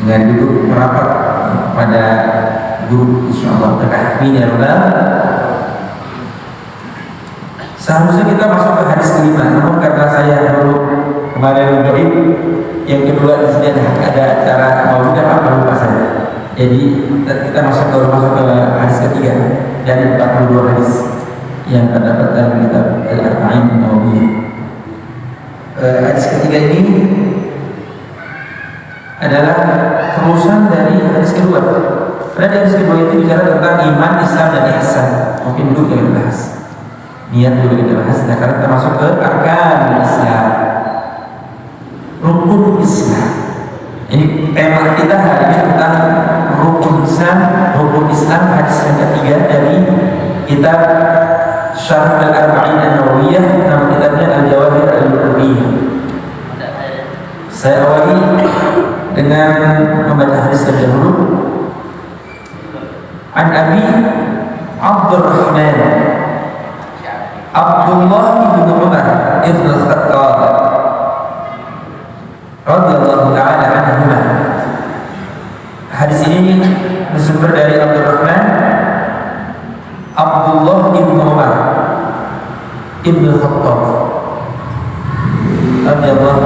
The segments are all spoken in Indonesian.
dengan duduk merapat pada guru, insyaallah amin ya rabbal. Seharusnya kita masuk ke hadis kelima, namun karena saya dulu kemarin berdoa yang kedua di sini ada acara maulidah apa lupa saya. Jadi kita baru masuk ke hadis ketiga dari 42 hadis yang terdapat dalam kitab Al-Arba'in An-Nawawiyah. Hadis ketiga ini adalah terusan dari hadis kedua. Karena hadis kedua itu bicara tentang iman, Islam dan ihsan. Mungkin dulu kita bahas. Niat dulu kita bahas. Nah, karena kita masuk ke arkan Islam, rukun Islam. Ini tema kita hari ini tentang rukun Islam. Rukun Islam hadis yang ketiga dari kitab Syarh Al-Arba'in An-Nawawiyah, nama kitabnya Al-Jawahir Al-Lu'lu'iyah. Saya awali dengan membaca hadis terdahulu. An Abi Abdurrahman Abdullah bin Umar ibn Khattab radhiyallahu ta'ala anhuma. Hadis ini bersumber dari Abdurrahman Abdullah bin Umar ibn Khattab radhiyallahu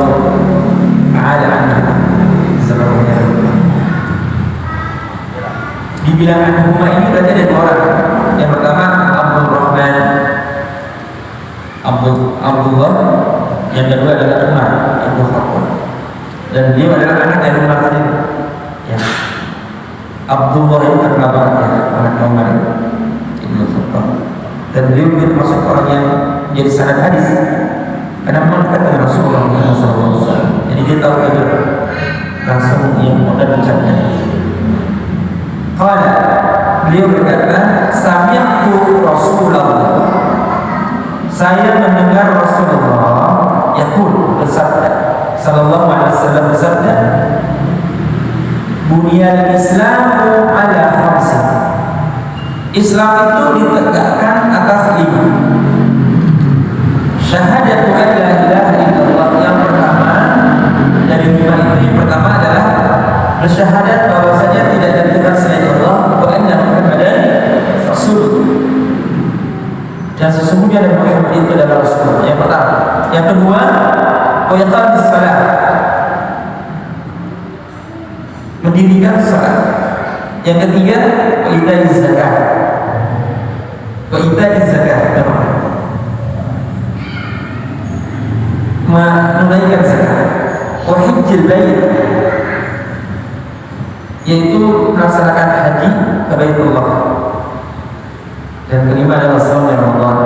ta'ala anhu. Dibilang anhuma ini berarti ada dua orang. Yang pertama Abdurrahman Abdullah, yang kedua adalah Umar Ibn Khattab, dan dia adalah anak dari Umar sendiri. Ya. Abdullah itu terkenal banget ya, anak Umar Ibn Khattab, dan beliau juga termasuk orang yang jadi sanad hadis karena melekat dengan Rasulullah SAW. Jadi dia tahu itu langsung yang mudah mencapai. Kalau beliau berkata, sami'tu Rasulullah, saya mendengar Rasulullah yaqul, bersabda, sallallahu alaihi wasallam bersabda, bunyal Islamu ala khamsin. Islam itu ditegakkan atas 5. Syahadatu an la ilaha illallah, yang pertama dari 5 itu, yang pertama adalah bersyahadat bahwasanya tidak ada Tuhan selain Allah, wa anna Muhammadan Rasul, dan sesungguhnya Nabi Muhammad itu adalah Rasul. Yang pertama. Yang kedua, wa iqamis shalah, mendirikan salat. Yang ketiga, wa ita'iz zakat. Wa ita'iz zakat, menunaikan zakat. Wa hajjil bait, yaitu melaksanakan haji ke Baitullah. Dan kelima adalah shaum Ramadan.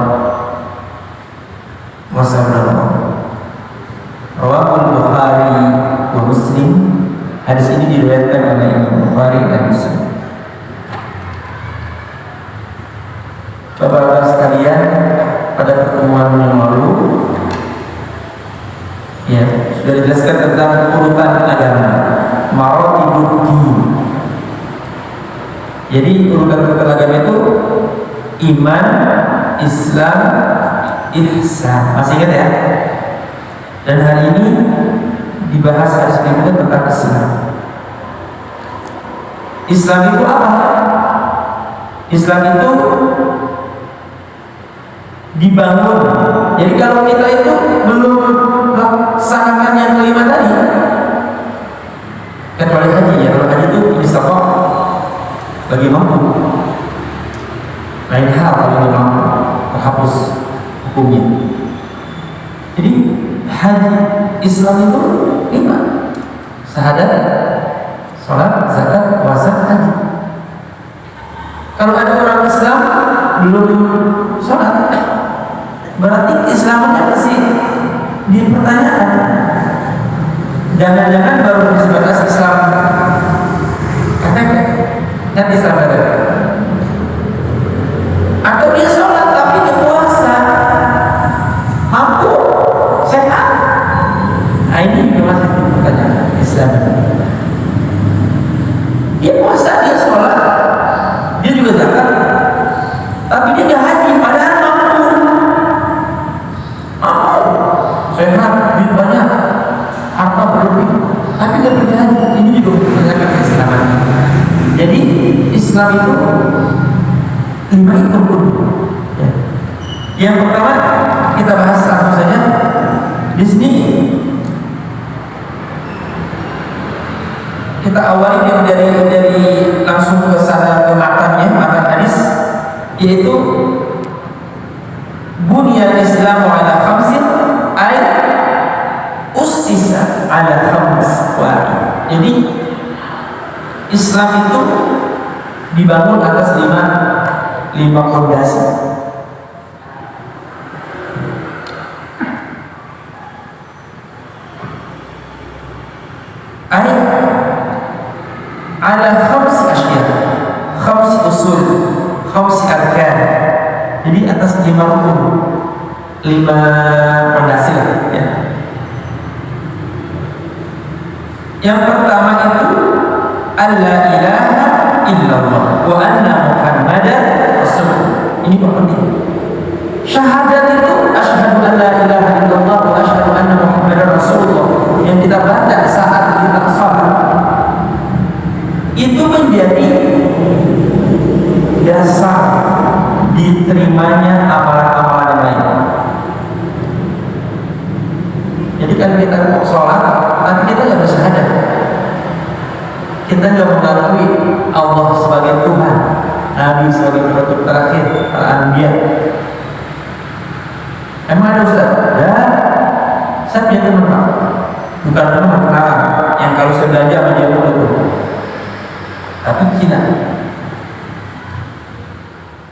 Wa shaum Ramadan. Rawahul Bukhari wa Muslim. Hadis ini diriwayatkan oleh Imam Bukhari dan Muslim. Bapak-bapak sekalian, pada pertemuan yang lalu ya sudah dijelaskan tentang urutan agama, maratibud din. Jadi urutan agama itu iman, Islam, ihsan. Masih ingat ya? Dan hari ini dibahas hadis berikutnya tentang Islam. Islam itu apa? Islam itu dibangun. Jadi kalau kita itu belum melaksanakan yang kelima tadi, kecuali haji ya, kalau haji itu istiqomah bagi mampu. Lain hal kalau memang terhapus hukumnya. Jadi haji Islam itu 5: syahadat, sholat, zakat, puasa, haji. Kalau ada orang Islam belum sholat, berarti Islamnya masih dipertanyakan. Jangan-jangan baru sebatas Islam KTP dan Islam KTP, atau dia sholat tapi dia puasa, mampu, sehat. Nah ini masih pertanyaan Islam. Dia puasa, dia sholat, dia juga zakat, tapi dia gak haji, padahal mampu, sehat, duit banyak, harta berlebih, tapi dia pergi haji. Ini juga pertanyaan Islam itu 5 itu ya. Yang pertama kita bahas langsung saja di sini. Kita awali dari langsung ke sana ke matan hadis, yaitu buniyal Islamu ala khamsin ay ussisa ala khams wahid. Jadi Islam itu dibangun atas lima fondasi. Ay ala khamsi asya, khamsi usul, khamsi arkan. Jadi atas 5 rukun, 5 fondasi ya. Yang pertama itu alla ilaha illallah wa anna muhammadan rasulullah. Ini penting. Syahadat itu asyhadu an la ilaha illallah wa asyhadu anna muhammadan rasulullah yang kita baca saat kita salat itu menjadi dasar diterimanya amalan-amalan lain. Jadi kan kita mau sholat, tapi kita nggak bersyahadat, kita nggak mengakui Allah sebagai Tuhan, Nabi sebagai penutup terakhir, al-anbiya. Emang ada Ustaz? Ya, saya punya teman Pak, bukan teman kenalan yang kalau saya belajar sama dia itu, tapi Cina.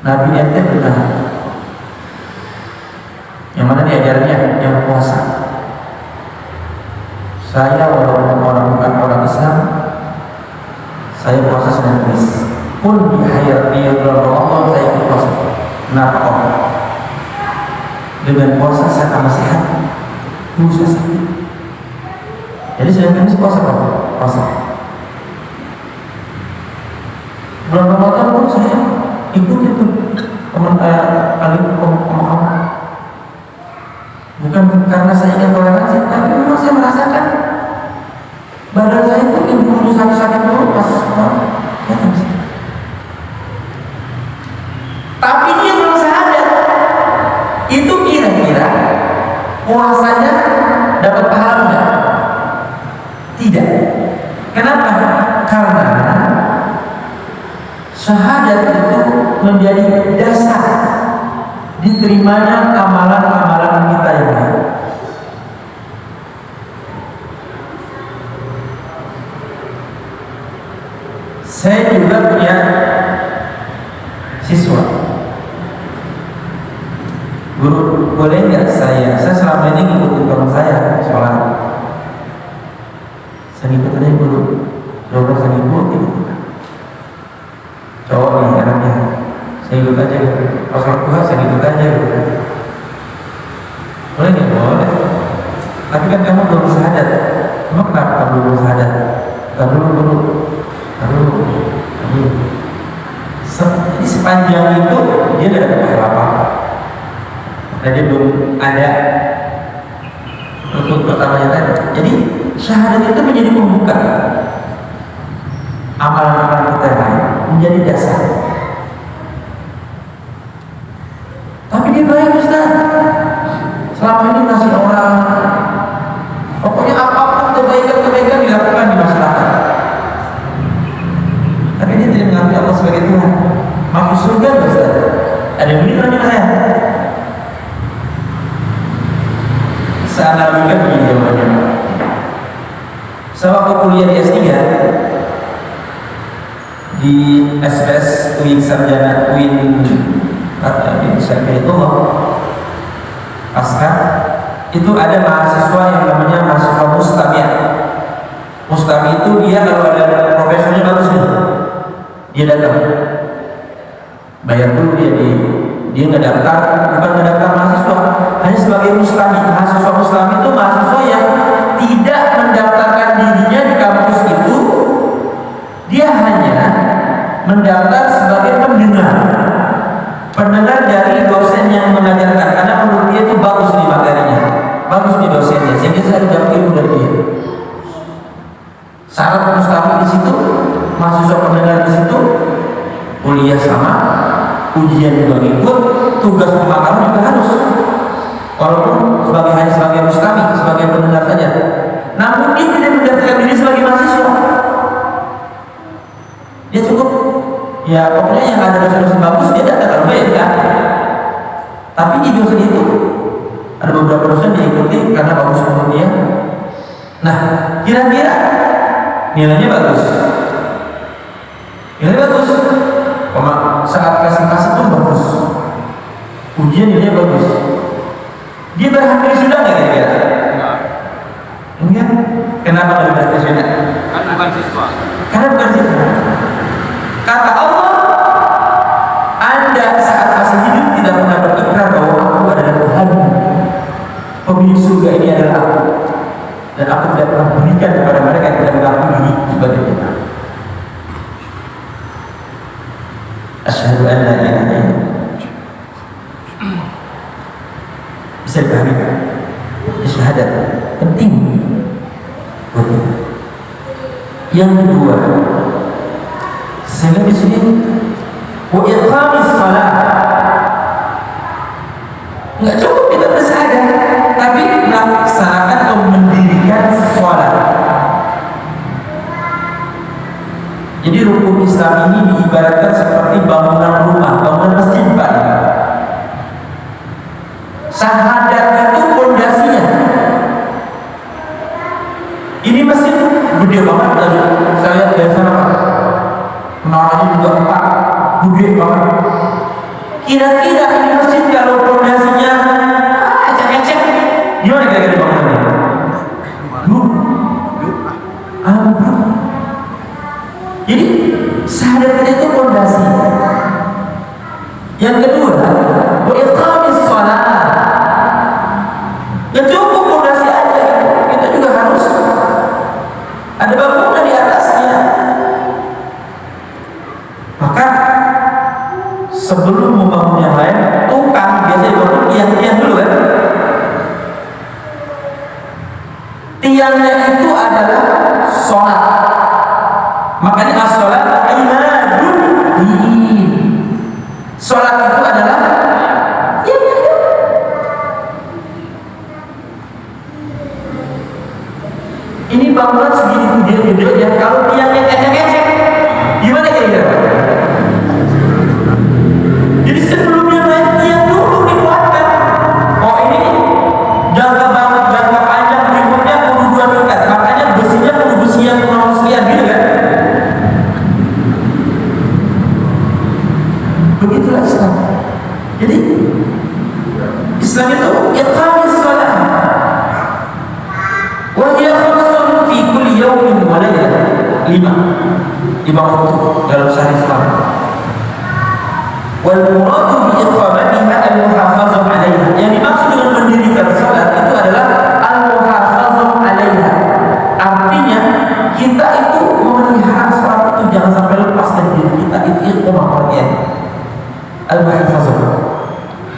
Nabi ente benar. Yang mana diajarnya? Yang puasa. Saya walaupun bukan orang Islam, saya puasa Senin Kamis. Pun di hari Ramadan saya ikut puasa. Kenapa kok? Dengan puasa saya tambah sehat. Dulu saya sakit. Jadi Senin Kamis puasa kok? Puasa. Bulan Ramadan pun saya ikut itu teman kali kamu. Bukan karena saya ingin toleransi, tapi memang saya merasakan badan saya itu yang dulu sakit dulu pas ya, tapi dia belum sadar itu kira-kira puasanya dapat pahala enggak? Tidak. Kenapa? Karena syahadat itu menjadi dasar diterimanya amalan-amalan kita yang lain. Saya juga punya siswa. Guru, boleh nggak saya selama ini ngikutin teman saya sholat. Saya ngikutin aja guru. Coba saya ngikutin. Cowok nih anaknya, saya ikut aja. Pas sholat duha saya ikut aja. Boleh nggak? Boleh. Tapi kan kamu belum syahadat. Emang kenapa kamu belum syahadat? Kan dulu. Jadi sepanjang itu dia tidak ada pahala apa-apa. Jadi belum ada rukun pertamanya tadi. Jadi syahadat itu menjadi pembuka amalan-amalan kita yang lain, menjadi dasar. Tapi dia baik Ustaz. Selama ini ngasih orang, pokoknya apapun kebaikan dilakukan di masyarakat. Tapi dia tidak mengakui Allah sebagai Tuhan. Masuk surga Ustaz. Ada yang bilang dengan saya. Saya analogikan begini jawabannya. Saya waktu kuliah di S3 di SPS UIN Sarjana UIN Syarifiyatullah pasca itu ada mahasiswa yang namanya mahasiswa Mustami. Mustami itu dia kalau ada profesornya bagus nih, dia datang bayar dulu, dia nggak daftar, bukan nggak daftar mahasiswa, hanya sebagai Mustami. Mahasiswa Mustami itu mahasiswa yang tidak mendaftarkan dirinya di kampus itu, dia hanya mendaftar sebagai pendengar dari dosen yang mengajarkan, karena menurut dia itu bagus di materinya, bagus di dosennya, sehingga saya dapat ilmu dari dia. Syarat Mustami di situ, mahasiswa pendengar di situ, kuliah sama, ujian juga ikut, tugas pemakaman juga harus. Walaupun hanya sebagai mustami, sebagai pendengar saja. Namun dia tidak mendaftarkan diri sebagai mahasiswa. Dia cukup, ya pokoknya yang ada dosen-dosen bagus dia datang, kalau baik kan. Tapi di dosen itu ada beberapa dosen diikuti karena bagus menurut dia. Nah, kira-kira nilainya bagus. Nilai bagus. Saat presentasi pun bagus. Ujian nilainya bagus. Dia berhak sudah nggak kira-kira? Enggak. Kenapa dia berhak sudah? Kan bukan siswa. Karena bukan siswa. Kata Allah, Anda saat masih hidup tidak pernah berikrar bahwa aku adalah Tuhan. Pemilik surga ini adalah aku. Dan aku tidak pernah berikan kepada mereka yang tidak mengaku diri sebagai Tuhan. Asyhadu an la ilaha illallah. Bisa dipahami kan? Syahadat penting buat kita. Yang kedua, sehingga di sini wa iqamis shalah. Enggak cukup kita bersyahadat, tapi melaksanakan atau mendirikan sholat. Jadi rukun Islam ini diibaratkan seperti bangunan rumah, bangunan masjid Pak. Syahadat itu fondasinya. Ini masjid gede banget tadi. Saya lihat dari sana Pak. Menaranya juga 4, gede banget. Kira-kira ini masjid kalau fondasinya ecek-ecek, gimana kira-kira bangunannya? Jadi syahadat itu fondasi. Yang kedua, wa iqamis shalah. Ya cukup fondasi aja, kita juga harus ada bangunan di atasnya. Maka sebelum membangun yang lain, tukang biasanya bangun tiang-tiang dulu kan. Tiangnya itu adalah sholat. Makanya as-sholat imaduddin. Sholat itu adalah tiangnya. Ini bangunan segini gede ya, kalau tiangnya ecek-ecek, gimana kira-kira? Jadi sebelumnya naik tiang dulu dikuatkan. Oh ini jangka panjang berikutnya kudu 2 tingkat, makanya besinya kudu besi yang sekian gitu kan? Begitulah Islam. Jadi Islam itu iqamis shalah. Wa hiya khamsun fi kulli yawmin wa laylah. 5 waktu dalam sehari Islam. Wal muradu bi iqamatiha al-muhafazah 'alaiha. Yang dimaksud dengan mendirikan salat itu adalah al-muhafazah 'alaiha. Artinya kita itu memelihara salat itu jangan sampai lepas dari diri kita. Itu iqamahnya. Al-muhafazah.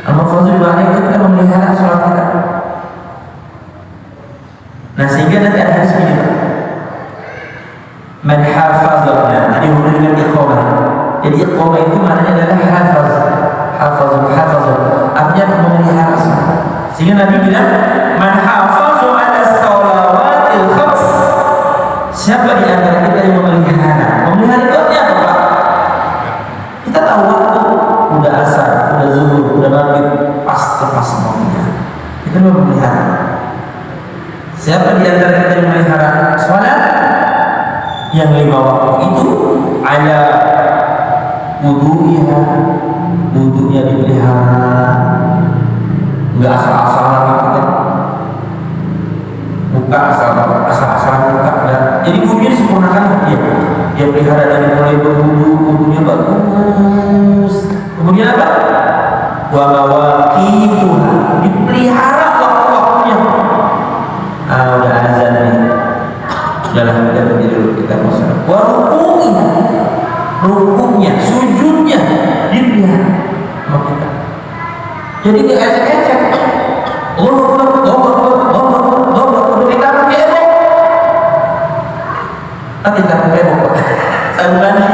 Al-muhafazah maknanya itu kita memelihara salat kita. Nah sehingga nanti ada hadis ini Pak. Man hafazah. Tadi hubungan dengan iqamah. Jadi iqamah itu maknanya adalah hafazah. Artinya memelihara salat. Sehingga Nabi bilang, man hafazah ala shalawatil khams. Siapa di antara kita yang memelihara? Memelihara itu artinya apa Pak? Kita tahu waktu udah asar, udah zuhur, udah maghrib, pas tepat semuanya. Kita memelihara. Siapa di antara kita yang memelihara salat? Yang 5 waktu itu ada wudunya dipelihara, nggak asal-asalan kita buka asal-asalan buka. Jadi wudunya disempurnakan dia pelihara dari mulai wudunya bagus. Kemudian apa? Wa mawaqituha, dipelihara waktu-waktunya. Udah azan nih. Dalam kita berdiri dulu kita masalah. Wa rukunya, sujudnya dipelihara sama kita. Jadi nggak ecek-ecek. Allah kita pakai ebok. Tapi kita pakai ebok. Saya berani.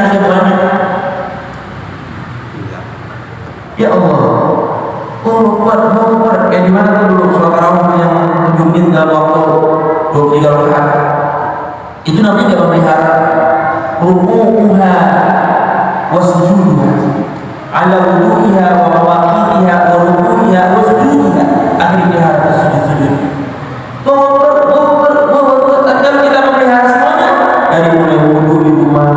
Akbar. Kayak gimana tuh dulu sholat tarawih yang 7 menit dalam waktu 23 rakaat. Itu namanya nggak memelihara ruku'uha wa sujuduha ala wudu'iha wa mawaqitiha wa ruku'iha wa sujudiha. Akhirnya pelihara sujud-sujud. Kalau kita memelihara semuanya dari mulai wudu di rumah,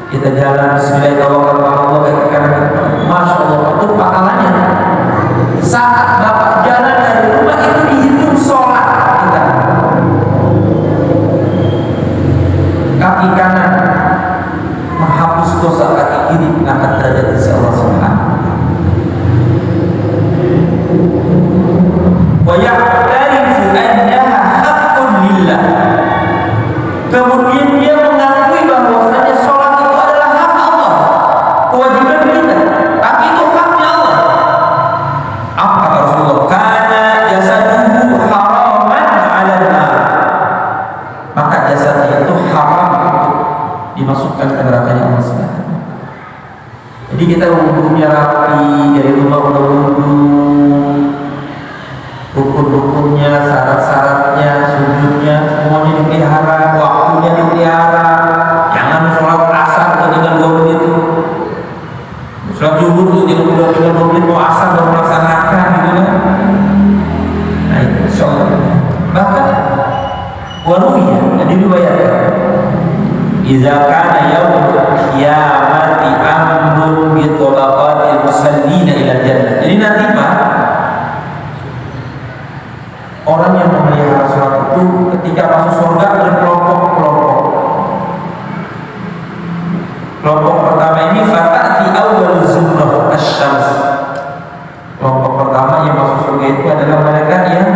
kita jalan bismillahirrahmanirrahim, masya Allah, itu pahalanya. Saat bapak jalan dari rumah itu dihitung sholat kita. Kaki kanan menghapus dosa kaki kiri, mengangkat derajat di sisi Allah Subhanahu wa ya'tarifu annaha haqqun lillah. Kemudian dia mengakui bahwasanya sholat itu adalah hak Allah, kewajiban kita, tapi itu haknya Allah. Apa kata Rasulullah? Kana jasaduhu haraman 'ala nar. Maka jasadnya itu haram untuk dimasukkan ke nerakanya Allah Subhanahu. Jadi kita wudunya rapi, dari rumah udah wudu, rukun-rukunnya, syarat-syaratnya, sujudnya, semuanya dipelihara, waktunya dipelihara. Jangan sholat asar dengan 2 menit, sholat zuhur itu jangan dengan 2 menit mau asar baru melaksanakan gitu kan. Nah itu insyaallah. Bahkan waruya jadi riwayatkan, idza kana yaumul qiyamati amrun bi talaqatil musallina ila jannah. Jadi nanti Pak, orang yang memelihara sholat itu ketika masuk surga berkelompok-kelompok. Kelompok pertama ini fatati awwal zumrah asy-syams. Kelompok pertama yang masuk surga itu adalah mereka yang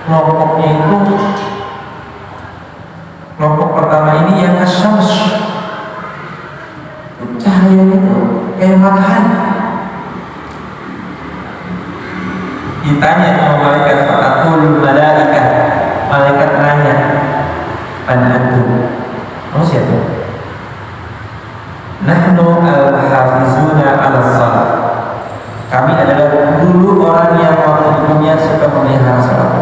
kelompoknya itu, kelompok pertama ini yang asy-syams, cahaya itu kayak matahari. Ditanya sama malaikat, fa'atul malaikah, malaikat nanya, man antum? Oh siapa? Nahnu al-hafizuna ala salat. Kami adalah dulu orang yang waktu dunia suka memelihara salat.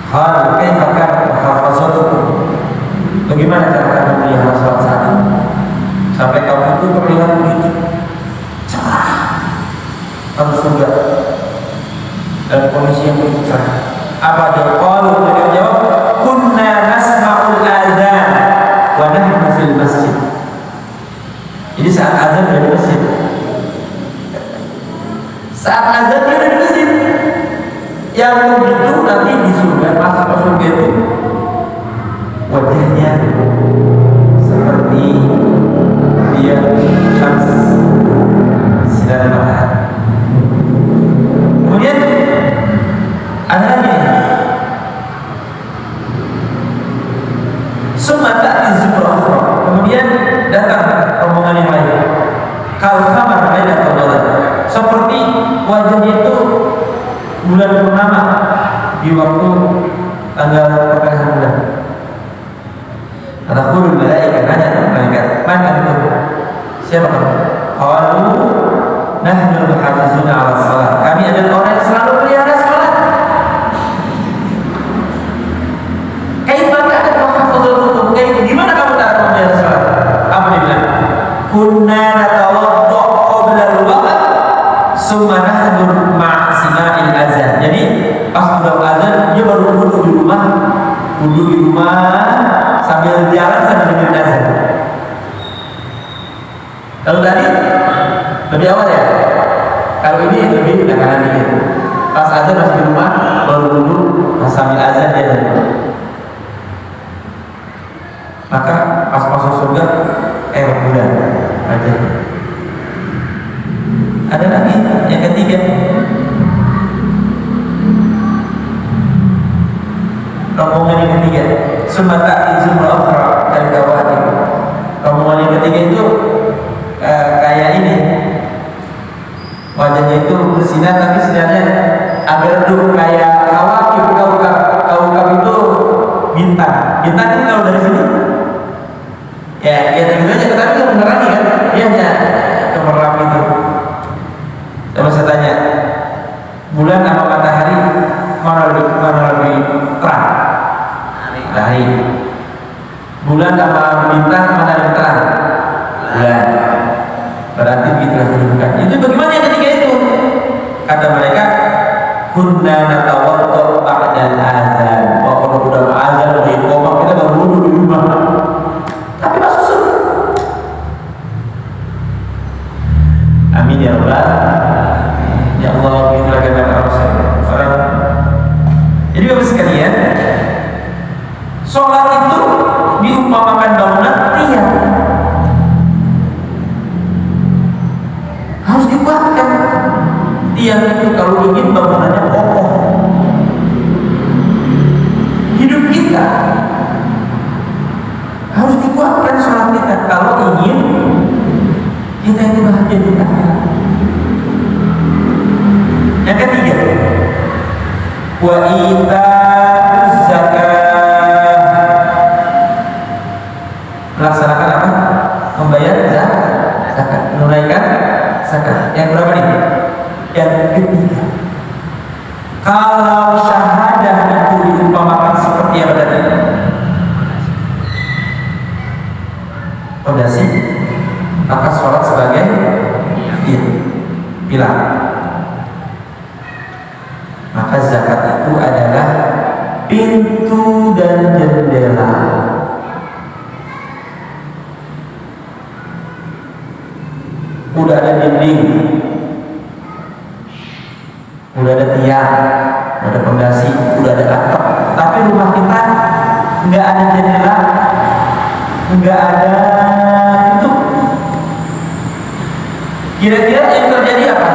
Qala kaifa kana hafazatukum? Bagaimana cara kamu memelihara salat saat ini? Sampai kamu itu terlihat begitu cerah, harus surga dalam kondisi yang begitu cerah. Apa dia? Qalu, mereka jawab, kunna nasma'ul adzan wa nahnu fil masjid. Jadi saat azan dia di masjid. Saat azan dia di masjid. Yang begitu nanti di surga, masuk ke surga itu wajahnya seperti dia syams, sinar matahari. Kemudian ada lagi sumata izrah. Kemudian datang rombongan yang lain. Kalau kamar lain atau bulan, seperti wajahnya itu bulan purnama di waktu tanggal pertengahan bulan. Ataqulul malaikat, nanya malaikat, man antum? Siapa kamu? Qalu nahnu al-hafizuna 'ala shalah. Kami adalah orang yang selalu pelihara salat. Kaifa kana hafizatukum? Gimana kamu tak pelihara salat? Apa dia bilang? Kunna natawadda qabla al-waqt, summa nahdur ma'a sima'il azan. Jadi pas udah azan dia baru wudu di rumah, sambil jalan sambil dengerin azan. Kalau tadi lebih awal ya. Kalau ini lebih belakangan dikit. Pas azan masih di rumah, baru wudu, sambil azan dia dengerin. Maka pas masuk surga bulan aja. Ada lagi yang ketiga, rombongan yang ketiga, sumata izumra ukhra kal kawakib. Rombongan yang ketiga itu kayak ini, wajahnya itu bersinar tapi sinarnya agak redup kayak kawakib. Kawakib itu bintang. Bintang itu kalau dari sini ya gitu aja, tetapi nggak menerangi kan, dia hanya matahari. Bulan sama bintang mana yang terang? Bulan. Berarti begitulah kedudukan. Itu bagaimana yang ketiga itu? Kata mereka, kunna natawaddu ba'dal azan. Kalau udah azan udah iqamah kita baru wudu di rumah. Tapi masuk surga. Amin ya Allah. Ya Allah, begitulah kata orang. Jadi Bapak sekalian, sholat itu diumpamakan bangunan tiang. Harus dikuatkan. Tiang itu kalau ingin bangunannya kokoh. Hidup kita harus dikuatkan sholat kita kalau ingin kita itu bahagia di akhirat. Yang ketiga, wa ita'uz zakat, melaksanakan apa? Membayar zakat, menunaikan zakat. Yang berapa nih? Yang ketiga, kalau syahadah itu diumpamakan seperti apa tadi? Fondasi, maka sholat sebagai pilar. Maka zakat itu adalah pintu dan jendela. Udah ada dinding, udah ada tiang, udah ada fondasi, udah ada atap, tapi rumah kita nggak ada jendela, nggak ada itu. Kira-kira yang terjadi apa?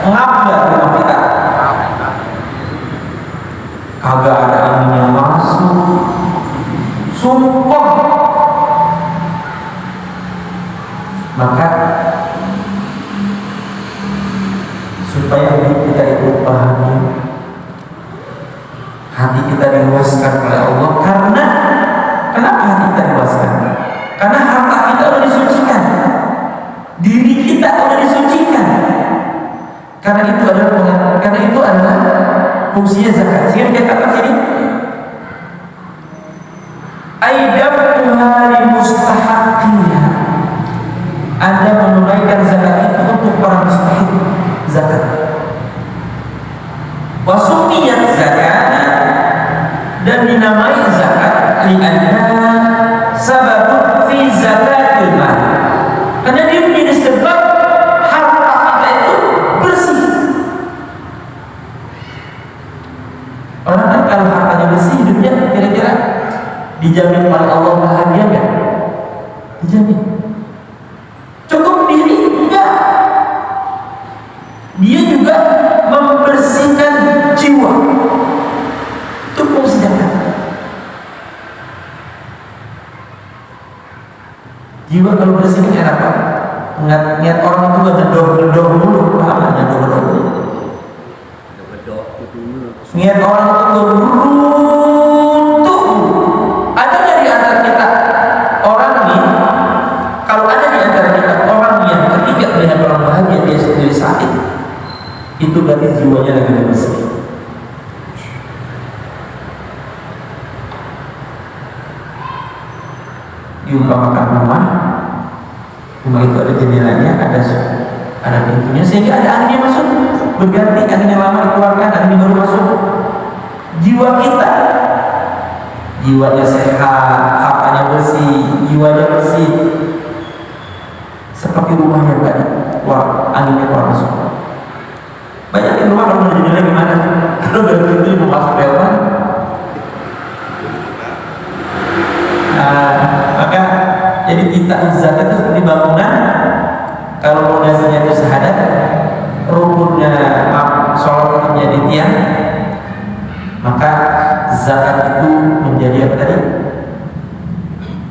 Ngap nggak rumah kita? Kagak ada angin yang masuk, sumpah. Maka supaya hidup kita itu bahagia, hati kita diluaskan oleh Allah. Karena kenapa hati kita diluaskan? Karena harta kita sudah disucikan, diri kita sudah disucikan. Karena itu adalah fungsinya zakat. Sehingga dia kata sini, aidafuha li mustahaqiha. Anda menunaikan zakat itu untuk para mustahik zakat. Wa sumiyat zakat, dan dinamai zakat li'anna sababun fi zakatil mal. Karena dia menjadi sebab harta kita itu bersih. Orang kan kalau hartanya bersih, hidupnya kira-kira dijamin oleh Allah bahagia nggak? Dijamin. Cukup diri? Enggak. Dia juga membersihkan jiwa. Itu fungsi zakat. Jiwa kalau bersih ini apa? Niat orang itu gak gedor-gedor dulu. Paham gak gedor-gedor dulu? Niat orang itu runtuh. Ada nggak di antara kita orang nih? Kalau ada di antara kita orang yang ketika melihat orang bahagia dia sendiri sakit, itu berarti jiwanya lagi bersih. Diumpamakan rumah itu ada jendelanya, ada pintunya, sehingga ada anginnya masuk, berganti angin yang lama dikeluarkan, angin baru masuk. Jiwa kita, jiwanya sehat, hartanya bersih, jiwanya bersih, seperti rumah yang tadi, anginnya keluar masuk. Banyak di rumah kalau ada jendela gimana? Kalau dari pintu mau masuk lewat. Maka jadi kita zakat itu seperti bangunan. Kalau fondasinya itu syahadat, rukunnya sholat itu menjadi tiang, maka zakat itu menjadi apa tadi?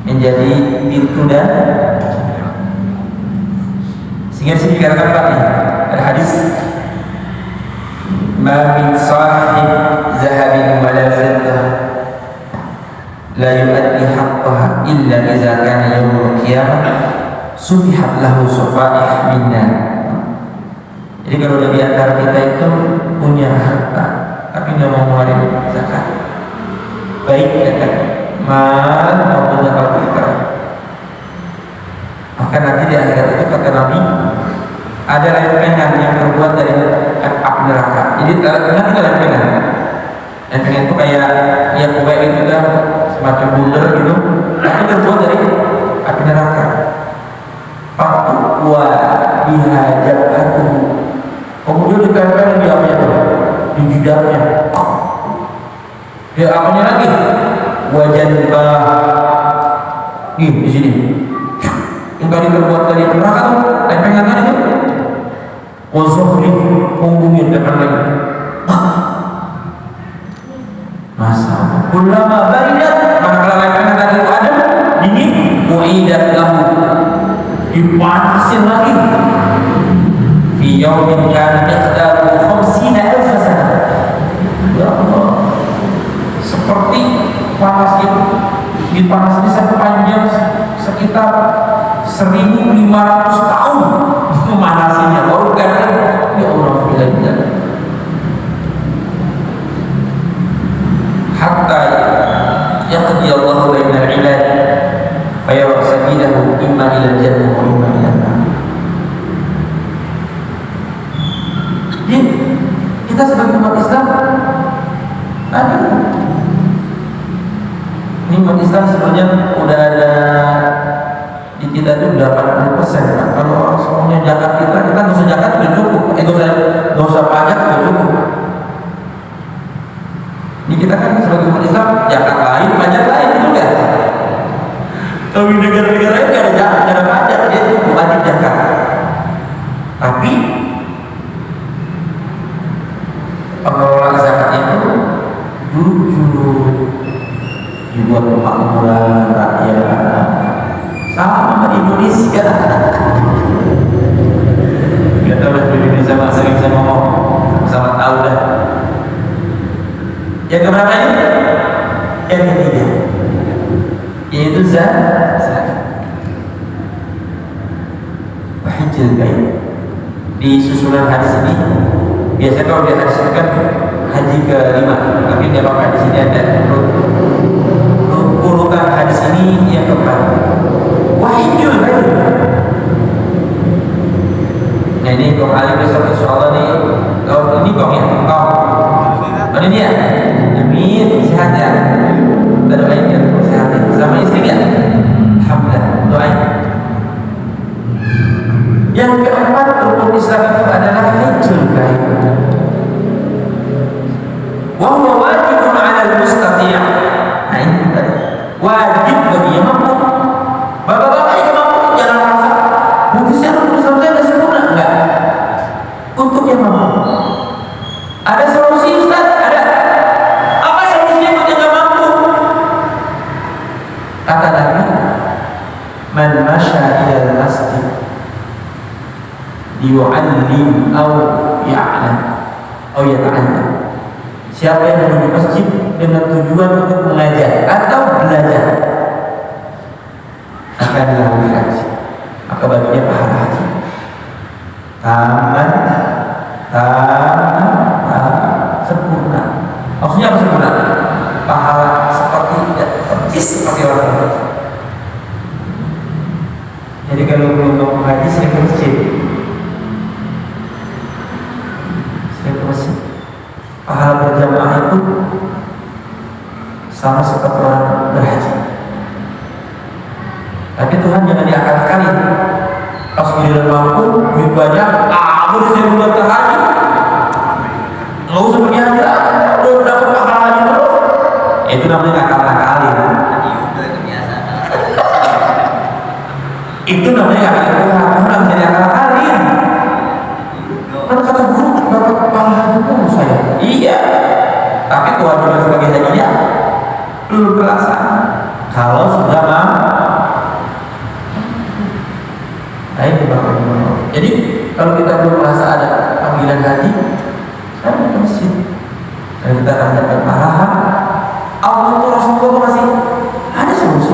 Menjadi pintu dan sehingga sini dikatakan Pak nih, ada hadis, ma min sahib zahabin wala fiddah la yu'addi haqqaha illa idza kana yaumul qiyamah subihat lahu sufaih minna. Jadi kalau di antara kita itu punya harta tapi nggak mau ngeluarin zakat, baik ya kan, mal maupun zakat fitrah. Maka nanti di akhirat itu kata Nabi ada lempengan yang terbuat dari api neraka. Jadi nanti ada lempengan. Lempengan itu kayak ya kayak gitu kan, semacam bundar gitu, tapi terbuat dari api neraka. Faktu wa bihajabatu. Kemudian ditempel di apanya itu, di jidatnya. Ya apanya lagi? Wajanbah. Di sini. Yang tadi terbuat dari neraka tuh, lempengan tadi tuh. Wazuhri, punggungnya depan lagi. Masa ulama baridat, manakala lempengan tadi itu ada, dingin, mu'idat lahu, dipanasin lagi. Fi yaumin kana miqdaruhu 50,000 sanah. Ya Allah, seperti panas itu dipanaskan sepanjang sekitar 1.500 tahun memanasinya. Baru kan ya Allah bilang hatta yaqdi Allah bainal ibad fa yara sabilahu imma ila jannah wa imma ila nar. Jadi kita sebagai umat Islam tadi ini umat Islam sebenarnya udah ada di kita itu 80% kan. Kalau orang semuanya zakat kita nggak usah zakat sudah cukup, nggak usah pajak sudah cukup. Ini kita kan sebagai umat Islam zakat lain, pajak lain juga. Kalau di negara-negara lain nggak ada zakat, nggak ada pajak, dia itu wajib zakat. Tapi pengelola zakat itu dulu dibuat kemakmuran rakyat sama di Indonesia. Gak tahu lah di Indonesia sering saya ngomong sama tahu dah. Yang keberapa ini? Yang ketiga, yaitu zakat. Wahijil bait. Di susunan hadis ini biasanya kalau di hadis itu kan haji ke-5, tapi tidak apa-apa, di sini ada urutan hadis ini yang keempat. Wahidul bait. Nah ini kong alim besok insyaallah nih. Kalau ini kong ya, kong. Ini ya. Amin, sehat ya. Doain ya, sehat ya. Sama istri ya. Alhamdulillah, doain. Yang keempat rukun Islam itu adalah hajjul bait. Wa huwa wajibun 'ala al-mustati'. Nah ini tadi. Wajib bagi yang mampu. Bapak-bapak yang mampu jangan merasa nanti saya harus selesai sempurna, enggak. Untuk yang mampu. Ada solusi Ustaz? Ada. Apa solusinya untuk yang mampu? Kata Nabi, man masya ila al-masjid liyu'allim aw ya'lam aw yata'allam. Siapa yang menuju masjid dengan tujuan untuk mengajar atau belajar, akan dilakukan haji, maka baginya pahala haji. Taman sempurna. Maksudnya apa sempurna? Pahala seperti persis seperti orang haji. Jadi kalau untuk haji sering ke masjid, pahala berjamaah itu sama seperti orang berhaji. Tapi Tuhan jangan diakal-akalin. Pas giliran mampu, duit banyak, udah saya buat ke haji. Nggak usah pergi haji, udah dapat pahala haji terus. Itu namanya akal-akalin. Itu namanya akal-akalin. Orang jadi akal-akalin. Kan kata guru dapat pahala haji terus saya. Iya. Tapi kewajiban sebagai hajinya belum terlaksana. Kalau sudah mampu. Jadi kalau kita belum merasa ada panggilan haji, saya ke masjid dan kita akan dapat pahala. Allah itu Rasulullah masih ada solusi.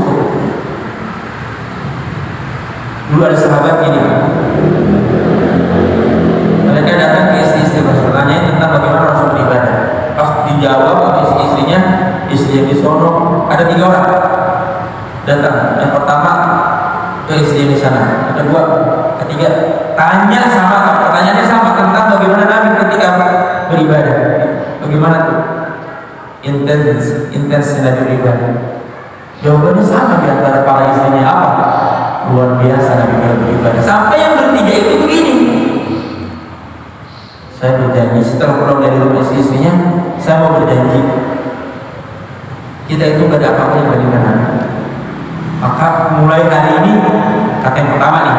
Dulu ada sahabat gini, mereka datang ke istri-istri Rasul, tanya tentang bagaimana Rasul beribadah. Pas dijawab oleh istri-istrinya, istri yang ngobrol, ada 3 orang datang. Yang pertama ke SD di sana, yang kedua, ketiga, tanya sama, pertanyaannya sama tentang bagaimana Nabi ketika beribadah. Bagaimana tuh intensnya Nabi beribadah? Jawabannya sama di antara para istrinya, apa? Luar biasa Nabi kalau beribadah. Sampai yang bertiga itu begini, saya berjanji setelah pulang dari rumah istrinya, saya mau berjanji kita itu gak ada apa-apa yang dibandingkan Nabi. Maka mulai hari ini, kata yang pertama nih,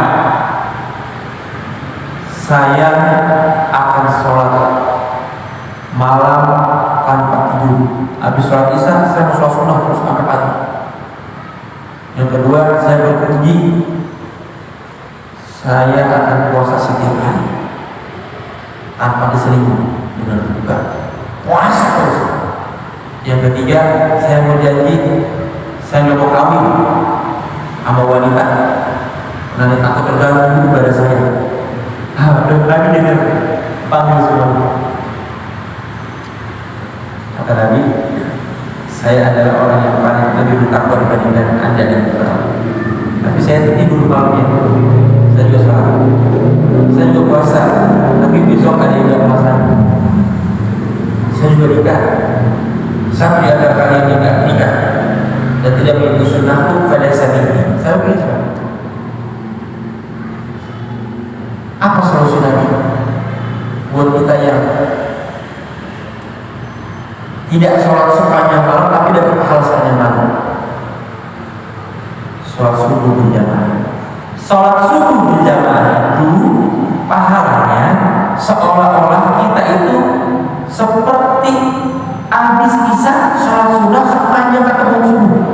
saya akan sholat malam tanpa tidur. Habis sholat isya saya mau sholat sunnah terus sampai pagi. Yang kedua, saya berjanji saya akan puasa setiap hari tanpa diselingung dengan terbuka, puasa terus. Yang ketiga, saya mau janji saya nggak mau kawin sama wanita karena takut terganggu pada saya. Udah lagi dengar panggil semua. Kata Nabi, saya adalah orang yang paling lebih bertakwa dibandingkan Anda dan Bapak. Tapi saya tidur malamnya, saya juga sholat, saya juga puasa. Tapi besok ada yang gak puasa. Saya juga nikah. Sampai ada kalian nikah dan tidak mengikuti sunnahku pada saat ini. Saya beritahu. Apa solusi Nabi buat kita yang tidak sholat sepanjang malam tapi dapat pahala sepanjang malam? Sholat subuh berjamaah. Sholat subuh berjamaah itu pahalanya seolah-olah kita itu seperti habis isya sholat sunnah sepanjang ketemu subuh.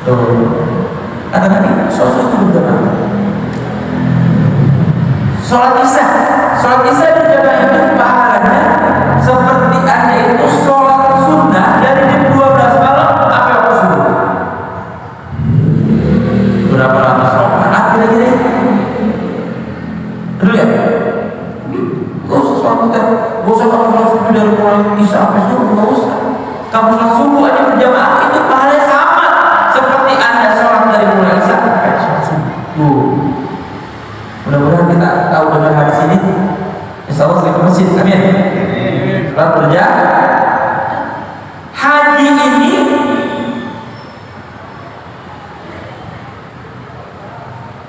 Tuh, kata Nabi, sholat subuh berjamaah. Sholat isya berjamaah itu pahalanya seperti Anda itu sholat sunnah dari jam 12 malam sampai waktu subuh. Berapa ratus rakaat kira-kira? Dulu ya? Gak usah sholat kita, gak usah kamu sholat subuh dari mulai isya sampai subuh, gak usah. Kamu sholat subuh aja berjamaah itu pahalanya sama seperti Anda sholat dari mulai isya sampai sholat subuh. Mudah-mudahan kita tahu dengan hadis ini. Insya Allah sering ke masjid, amin. Sholat berjamaah. Haji ini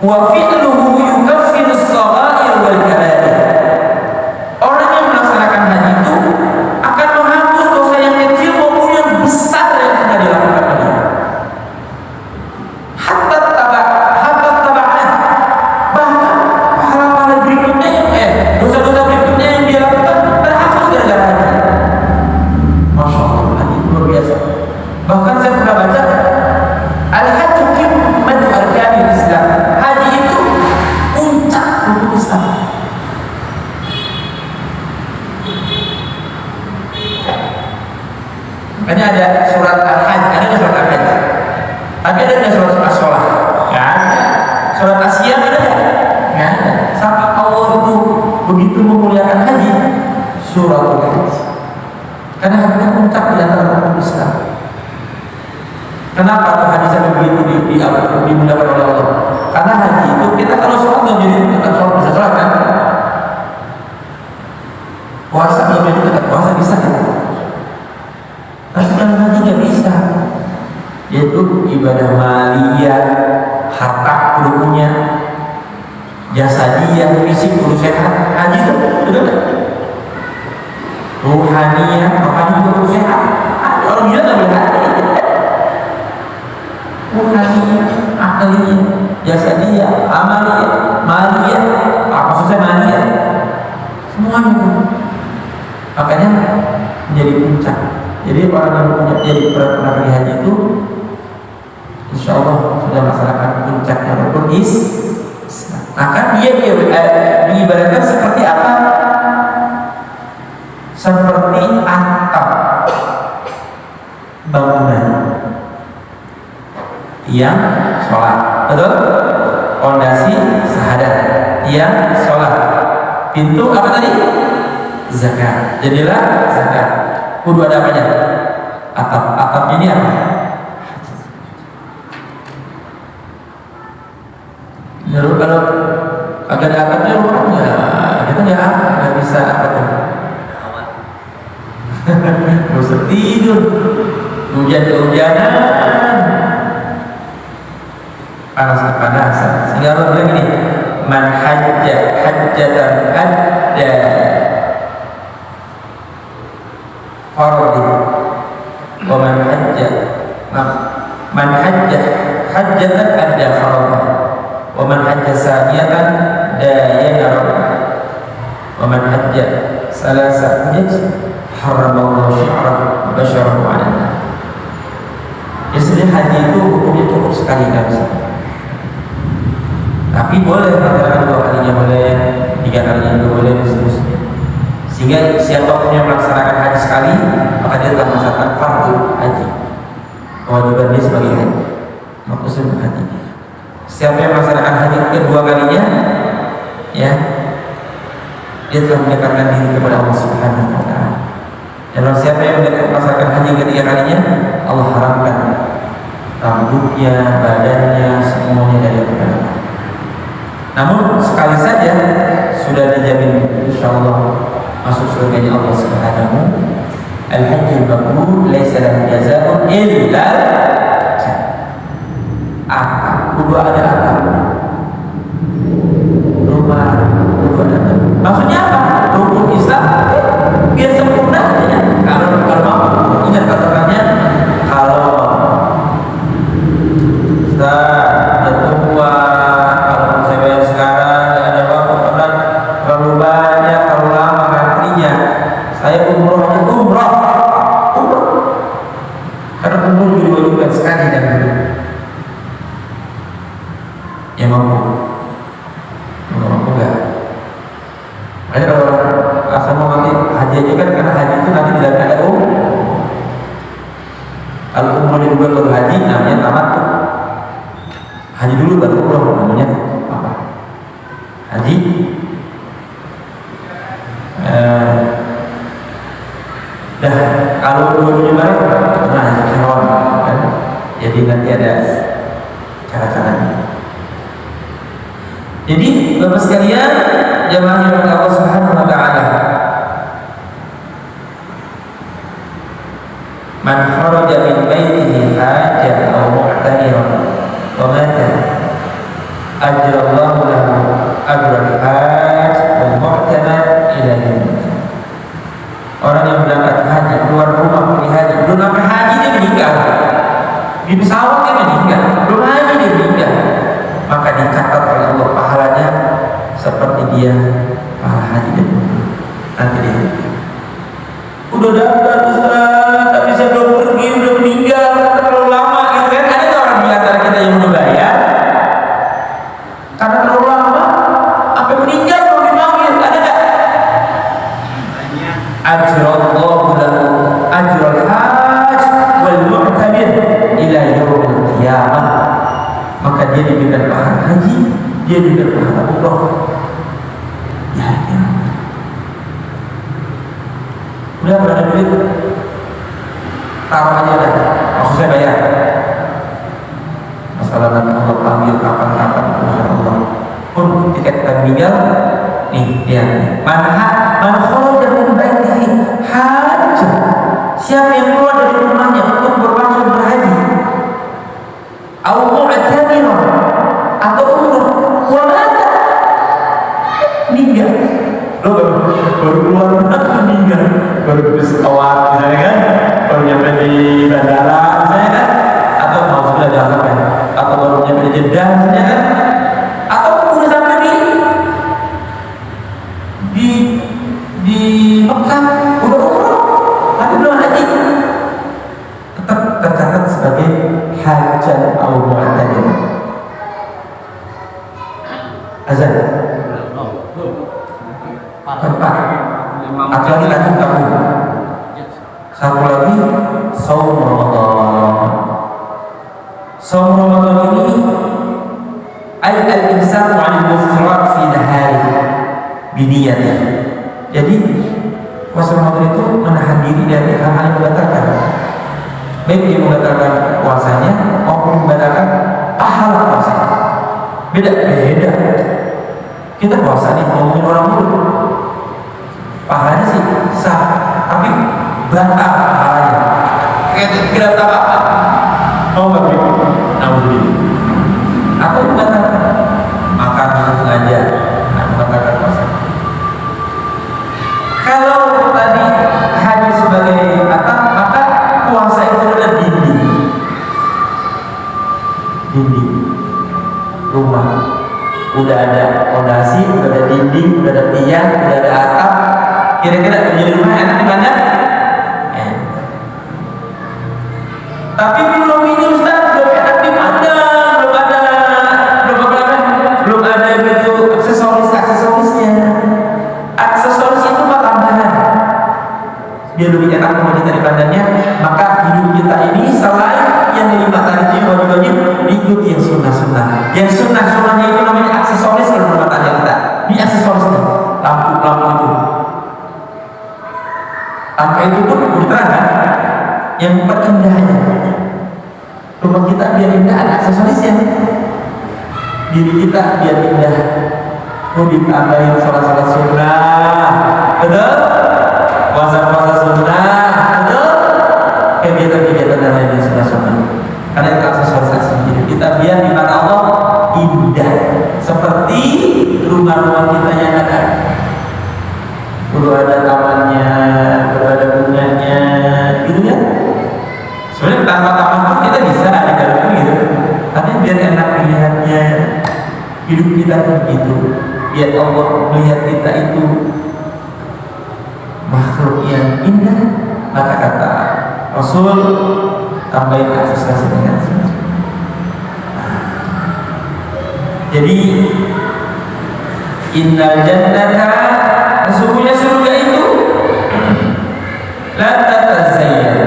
wa fi'luhu yukaffiru as-saghair wal kabair. Orang yang melaksanakan haji itu akan menghapus dosa yang kecil maupun yang besar yang pernah dilakukan olehnya. Hatta taba'an, bahkan pahala-pahala berikutnya dosa-dosa berikutnya yang dia lakukan terhapus gara-gara haji. Masya Allah, haji itu luar biasa. Bahkan saya pernah baca al-hajju qimmatu arkanil Islam. Haji itu puncak rukun Islam. Makanya ada surat al-hajj, ada surat al-hajj. Tapi ada surat as-sholah. Nggak ada. Surat as-siyam ada nggak? Nggak ada. Sampai Allah itu begitu memuliakan haji, surat al-hajj. Karena haji puncak di antara rukun Islam. Kenapa tuh hadis yang begitu dimuliakan oleh Allah? Karena haji itu kita kalau sholat nggak jadi tetap sholat, bisa sholat kan? Puasa nggak jadi tetap puasa, bisa kan? Tapi kan haji nggak bisa. Yaitu ibadah maliyah, harta kudu punya, jasadiyah, fisik kudu sehat. Haji itu betul kan? Ruhaniyah, makanya juga kudu sehat. Ada orang gila nggak boleh haji. Ruhaniyah, akaliyah, jasadiyah, amaliyah, maliyah, apa susah maliyah, semuanya. Makanya menjadi puncak. Jadi orang yang punya jadi pernah pergi haji itu, insya Allah sudah melaksanakan puncaknya rukun Islam. Maka dia diibaratkan seperti apa? Seperti atap bangunan yang sholat, betul? Fondasi syahadat, yang sholat. Pintu apa tadi? Zakat. Jadilah zakat. Kudu ada apanya? ini apa? Menurut kalau agak ada akadnya orang ya kita nggak bisa apa tuh? Bisa tidur, hujan-hujanan, panas-panasan. Sehingga Allah bilang gini, man hajja hajjatan adda fardhi wa man hajja hajjatan adda fardhi wa man hajja saniyatan dayana rabbah wa man hajja salasa hajj haramallahu syi'rahu wa basyarahu 'alan nar. Ya sebenarnya haji itu hukumnya cukup sekali kan, tapi boleh melaksanakan 2 kalinya boleh, 3 kalinya juga boleh, dan seterusnya. Sehingga siapapun yang melaksanakan haji sekali maka dia telah melaksanakan fardu haji, kewajiban dia sebagai haji, maksudnya haji. Siapa yang melaksanakan haji kedua kalinya, ya dia telah mendekatkan diri kepada Allah Subhanahu wa Ta'ala. Dan siapa yang melaksanakan haji ketiga kalinya, Allah haramkan rambutnya, badannya, semuanya dari Allah. Namun sekali saja sudah dijamin insyaallah masuk surganya Allah Subhanahu. Al-hajjul mabrur laisa lahu jazaa'un illa atap. Kudu ada atapnya. Rumah kudu ada atap. Maksudnya apa? Rukun Islam biar sempurna ya. Kalau ingat kata-katanya, kalau Ustaz tua, kalau saya bayar sekarang ada waktu karena terlalu banyak, terlalu lama antrinya, saya umroh karena umroh diwajibkan sekali dan dulu ya mampu enggak. Makanya kalau asal mau nanti haji aja kan, karena haji itu nanti tidak ada kalau umroh dibuat baru haji namanya tamattu. Haji dulu baru umroh namanya apa? Haji dah kalau dua-duanya bareng nah haji kiron kan? Jadi nanti ada cara-caranya. Jadi Bapak sekalian, jemaah yang Allah Subhanahu wa Ta'ala, man kharaja min baitihi hajjan aw mu'tamiran wa mata ajrallahu lahu ajral hajj wal mu'tamir ila yaumil. Orang yang berangkat haji, keluar rumah pergi haji, belum sampai haji dia meninggal, di pesawat dia meninggal, belum haji dia meninggal, maka dicatat oleh Allah pahalanya seperti dia pahala haji dan umrah. Nanti dia udah daftar Ustaz, tak bisa pergi, udah meninggal, terlalu lama gitu kan. Ada orang di antara kita yang udah bayar karena terlalu lama sampai meninggal belum dipanggil, ada gak? Ajrallahu lahu ajral hajj wal mu'tamir ila yaumil qiyamah. Maka dia diberikan pahala haji, dia diberikan pahala umrah. Ya. Udah berada duit, taruh aja dah, maksud saya bayar. Masalah nanti Allah panggil kapan-kapan urusan Allah. Pun tiket kita meninggal, nih dia. Man kharaja min baitihi hajj. Siapa yang keluar dari rumahnya untuk bermaksud berhaji, aw mu'tamir atau umrah, wa mata meninggal. Lo baru keluar meninggal, baru pesawat misalnya kan, baru nyampe di bandara misalnya kan, atau mau sudah jalan sampai, atau baru nyampe di Jeddah misalnya kan, atau udah sampai di Mekah, udah umrah tapi belum haji, tetap tercatat sebagai hajjan atau mu'tamir. Azan keempat, atau lagi lanjut kamu. Satu lagi, saum Ramadan. Saum Ramadan ini ayat al-imsak 'anil muftirat fi nahari biniyati. Jadi puasa Ramadan itu menahan diri dari hal-hal yang membatalkan, baik dia membatalkan puasanya maupun membatalkan pahala puasanya. Beda. Kita puasa nih ngomongin orang dulu, pahalanya sih sah, tapi batal pahalanya. Kira apa? Oh babi, naudzubillah. Apa yang batal? Makan sengaja, membatalkan puasa. Kalau tadi hanya sebagai batal, maka puasa itu adalah dinding rumah. Udah ada fondasi, udah ada dinding, udah ada tiang, udah ada atap. Kira-kira menjadi rumah enak di mana? Tapi belum ini Ustaz, belum enak di mana? Belum ada gitu aksesorisnya. Aksesoris itu mah tambahan. Biar lebih enak kita dipandangnya, maka hidup kita ini selain yang dinikmati wajib-wajib, diikuti yang sunnah-sunnah. Yang sunnah-sunnahnya itu namanya aksesoris kalau rumah tangga kita. Ini aksesorisnya, lampu itu. Lampu itu pun diterangkan yang perindahnya. Rumah kita biar indah ada aksesorisnya. Diri kita biar indah. Ditambahin sholat-sholat sunnah, betul? Puasa-puasa sunnah, betul? Kegiatan-kegiatan yang lain yang sunnah-sunnah. Karena itu aksesoris hidup kita biar di mata Allah indah, seperti rumah-rumah kita yang ada. Perlu ada tamannya, perlu ada bunganya, gitu ya. Sebenarnya tanpa taman pun kita bisa di dalam gitu. Tapi biar enak dilihatnya, hidup kita begitu. Biar Allah melihat kita itu makhluk yang indah, maka kata Rasul tambahin aksesoris dengan jadi innal jannata, sesungguhnya surga itu la tatazayyan,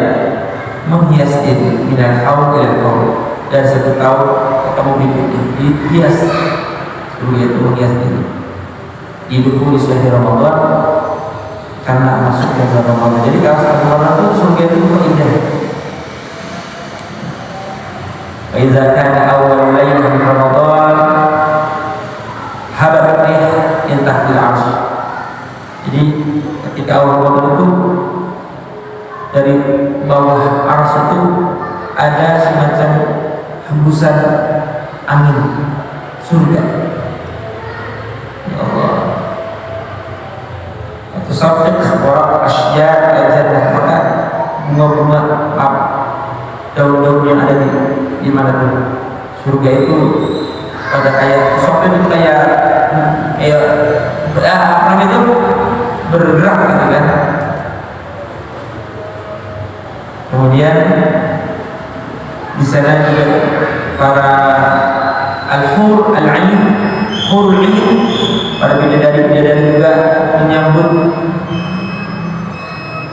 menghias diri minal haul ila qaul, dan satu tahun kamu dihias surga itu menghias diri hidupku di suatu Ramadan karena masuk ke Ramadan. Jadi kalau satu Ramadan itu surga itu indah. Wa idza kana awwal lailah min Ramadan habat rih min tahtil 'arsy. Jadi ketika awal Ramadan itu dari bawah arsy itu ada semacam hembusan angin surga. Ya Allah. Tusaffiq warak asya al-jannah, maka bunga-bunga daun-daun yang ada di mana tuh surga itu pada kayak tusaffiq itu kayak apa itu bergerak gitu kan. Kemudian di sana juga para al-hur al-'ain, hurul 'ain, para bidadari juga menyambut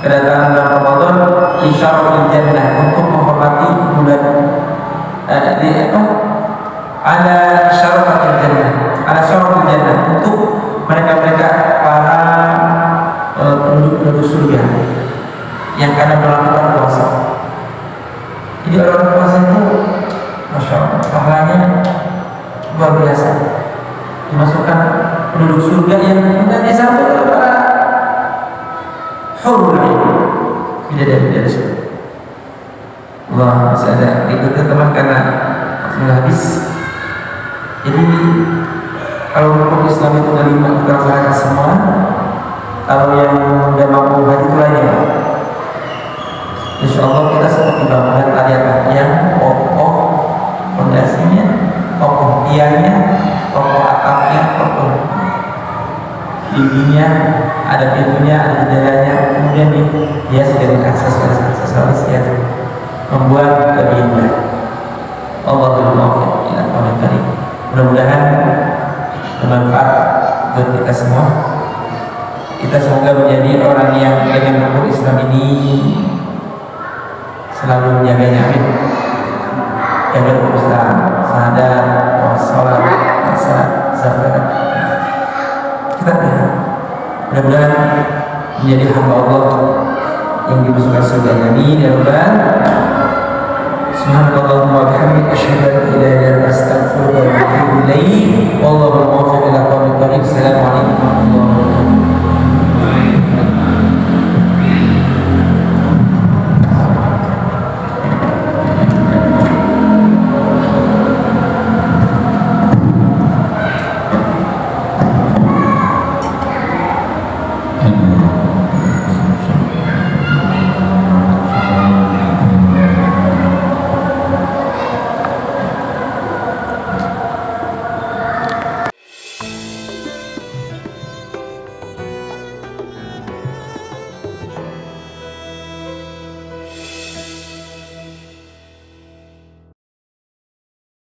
kedatangan bulan Ramadan li syarafil jannah, untuk menghormati bulan ala syarafil jannah, untuk mereka-mereka para penduduk surga yang kadang melakukan puasa. Jadi orang puasa itu masya Allah pahalanya luar biasa, dimasukkan penduduk surga yang tidak disambut oleh para hurul 'ain, bidadari surga. Allah, masih ada berikutnya teman karena sudah habis. Jadi kalau rukun Islam itu ada 5 kita laksanakan semua. Kalau yang tidak mampu haji itu lainnya. Insya Allah kita seperti bangunan tadi apa yang kokoh fondasinya, kokoh tiangnya, kokoh atapnya, kokoh dindingnya, ada pintunya, ada jendelanya, kemudian dihias dengan aksesoris yang membuat lebih indah. Allahul muwaffiq ila aqwamit thariq. Mudah-mudahan bermanfaat buat kita semua. Kita semoga menjadi orang yang dengan rukun Islam ini selalu menjaganya. Amin. Jaga rukun Islam, syahadat, sholat, zakat. Kita mudah-mudahan menjadi hamba Allah yang dimasukkan surga. Amin ya rabbal